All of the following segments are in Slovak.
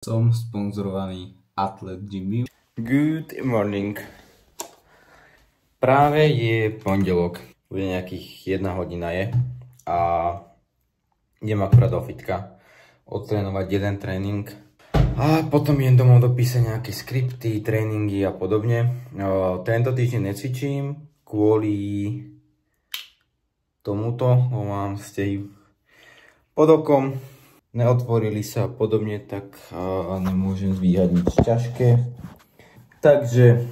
Som sponzorovaný Atlet Gym. Good morning. Práve je pondelok. Bude nejakých 1 hodina je. A idem akurát do fitka. Odtrénovať jeden tréning. A potom idem domov dopísať nejaké skripty, tréningy a podobne. Tento týždeň necvičím kvôli tomuto. Mám stej pod okom. Neotvorili sa a podobne, tak nemôžem zvíhať nič ťažké. Takže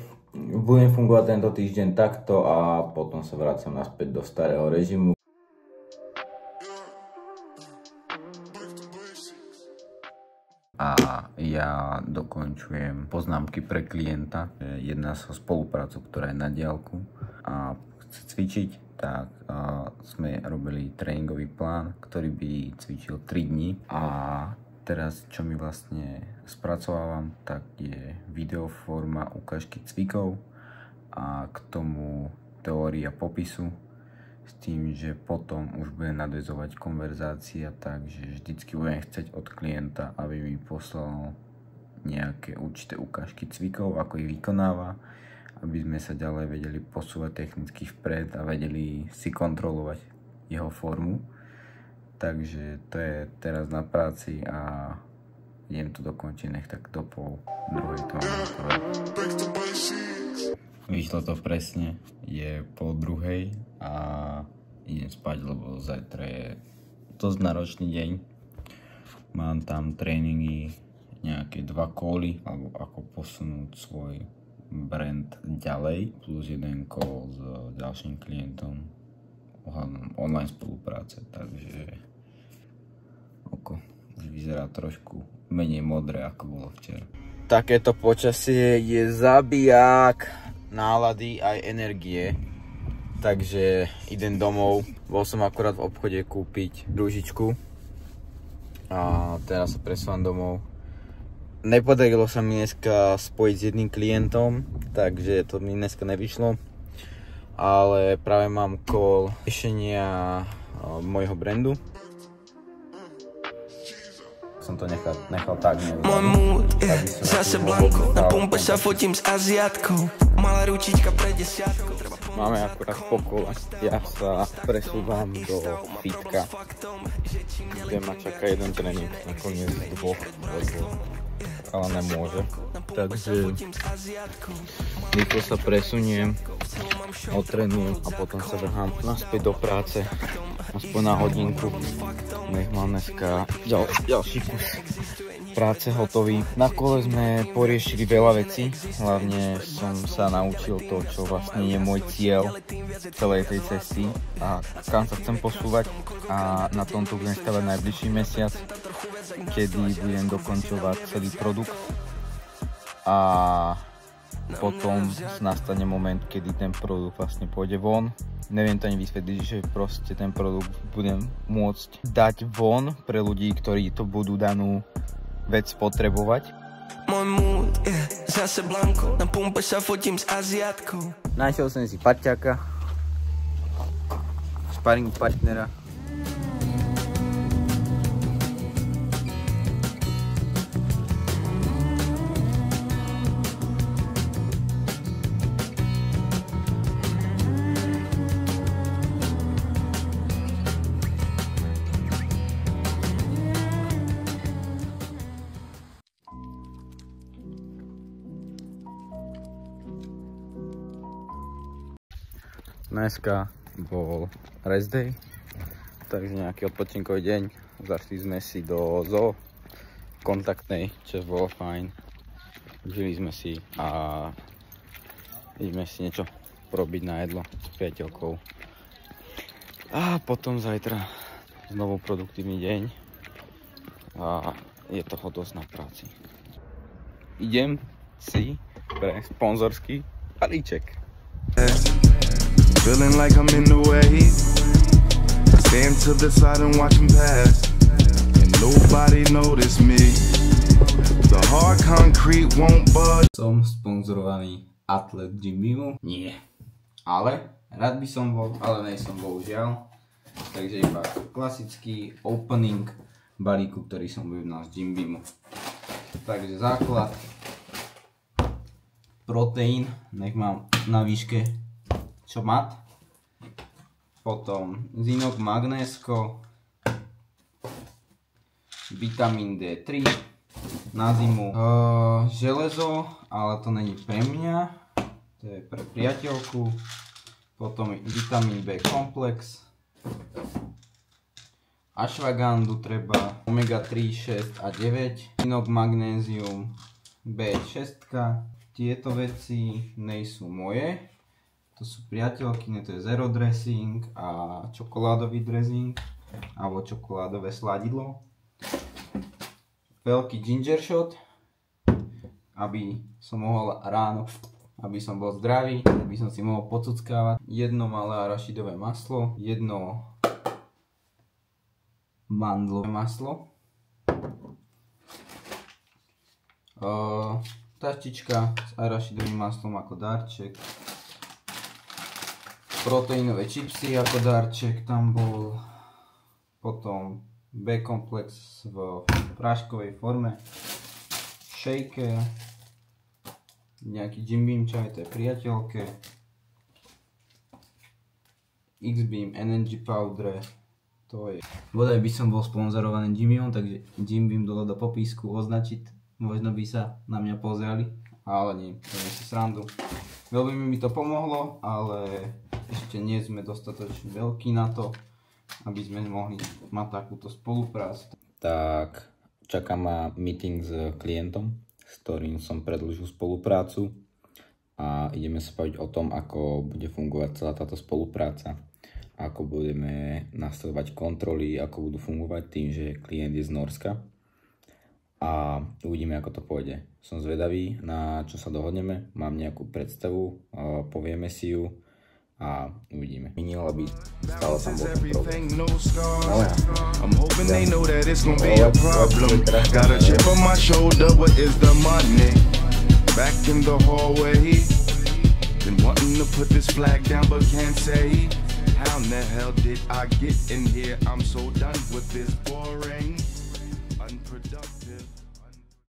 budem fungovať tento týždeň takto a potom sa vracam naspäť do starého režimu. A ja dokončujem poznámky pre klienta. Jedná sa o spoluprácu, ktorá je na diaľku a chce cvičiť, tak sme robili tréningový plán, ktorý by cvičil 3 dní. A teraz, čo mi vlastne spracovávam, tak je videoforma ukážky cvikov a k tomu teória popisu, s tým, že potom už bude nadväzovať konverzácia, takže vždycky budem chcieť od klienta, aby mi poslal nejaké určité ukážky cvikov, ako ich vykonáva, aby sme sa ďalej vedeli posúvať technicky vpred a vedeli si kontrolovať jeho formu. Takže to je teraz na práci a idem to dokončiť, nech tak do 1:30 to mám hotové. Vyšlo to presne, je 1:30 a idem spať, lebo zajtra je dosť náročný deň. Mám tam tréningy, nejaké 2 cally, alebo ako posunúť svoj brand ďalej, plus 1 call s ďalším klientom ohľadom online spolupráce, takže oko už vyzerá trošku menej modré, ako bolo včera. Takéto počasie je zabijak nálady aj energie, takže idem domov. Bol som akurát v obchode kúpiť rúžičku a teraz sa presúvam domov. Nepodarilo sa mi dneska spojiť s jedným klientom, takže to mi dneska nevyšlo. Ale práve mám call riešenia môjho brandu. Som to nechal tak, môj mood je zase blanko. Na pumpe sa fotím s Aziatkou. Malá ručička pre 10. Máme akurát pokole. Ja sa presúvam do fitka, kde ma čaká jeden tréning, nakoniec 2, ale nemôže. Takže rýchlo sa presuniem, odtrénujem a potom sa vrhám naspäť do práce. Aspoň na hodinku. Nech mám dneska ďalší kus práce hotový. Na kole sme poriešili veľa vecí. Hlavne som sa naučil to, čo vlastne je môj cieľ celej tej cesty a kam sa chcem posúvať. A na tomto budem stavať najbližší mesiac, kedy budem dokončovať celý produkt. A potom nastane moment, kedy ten produkt vlastne pôjde von. Neviem to ani vysvetliť, že proste ten produkt budem môcť dať von pre ľudí, ktorí to budú danú vec potrebovať. Môj mood je zase blanko. Na pumpe sa fotím s Aziatkou. Našiel som si parťáka, sparing partnera. Dneska bol rest day, takže nejaký odpočinkový deň. Zašli sme si do zoo kontaktnej, čo bolo fajn. Žili sme si a ideme si niečo porobiť na jedlo s priateľkou. A potom zajtra znovu produktívny deň a je toho dosť na práci. Idem si pre sponzorský balíček. Feeling like I'm in the wave. Stand to the side and watch them pass. And nobody notice me. The hard concrete won't budge. Som sponzorovaný Atlet Gym. Nie. Ale rád by som bol, ale nejsom bohužiaľ. Takže iba klasický opening balíku, ktorý som objednal z Gym Beamu. Takže základ. Proteín, nech mám na výške čo mat. Potom zinok, magnésko, vitamín D3 na zimu, železo, ale to není pre mňa, to je pre priateľku. Potom vitamín B komplex, ashwagandu treba, omega 3, 6 a 9, zinok, magnézium, B6. Tieto veci nejsú moje, to sú priateľkyne, to je zero dressing a čokoládový dressing alebo čokoládové sladidlo. Veľký ginger shot, aby som mohol ráno, aby som bol zdravý, aby som si mohol pocuckávať. Jedno malé arašidové maslo, jedno mandlové maslo, taštička s arašidovým maslom ako darček, proteínové čipsy ako darček tam bol, potom B komplex v práškovej forme, shaker, nejaký Jim Beam čaj, to je priateľke, X-Beam Energy Powder, to je. Bodaj by som bol sponzorovaný Jim Beamom, takže Jim Beam dole do popísku označiť, možno by sa na mňa pozreli, ale nie, to nie si srandu. Veľmi mi to pomohlo, ale ešte nie sme dostatočne veľkí na to, aby sme mohli mať takúto spoluprácu. Tak čaká ma meeting s klientom, s ktorým som predĺžil spoluprácu a ideme sa baviť o tom, ako bude fungovať celá táto spolupráca, ako budeme nastavovať kontroly, ako budú fungovať tým, že klient je z Norska a uvidíme, ako to pôjde. Som zvedavý, na čo sa dohodneme, mám nejakú predstavu, povieme si ju a uvidíme. Minul, aby stále tam bol ten problém. I'm hoping they know that it's gonna be a problem. Got a chip on my shoulder, what is the money? Back in the hallway, been wanting to put this flag down but can't say. How in the hell did I get in here? I'm so done with this boring, unproductive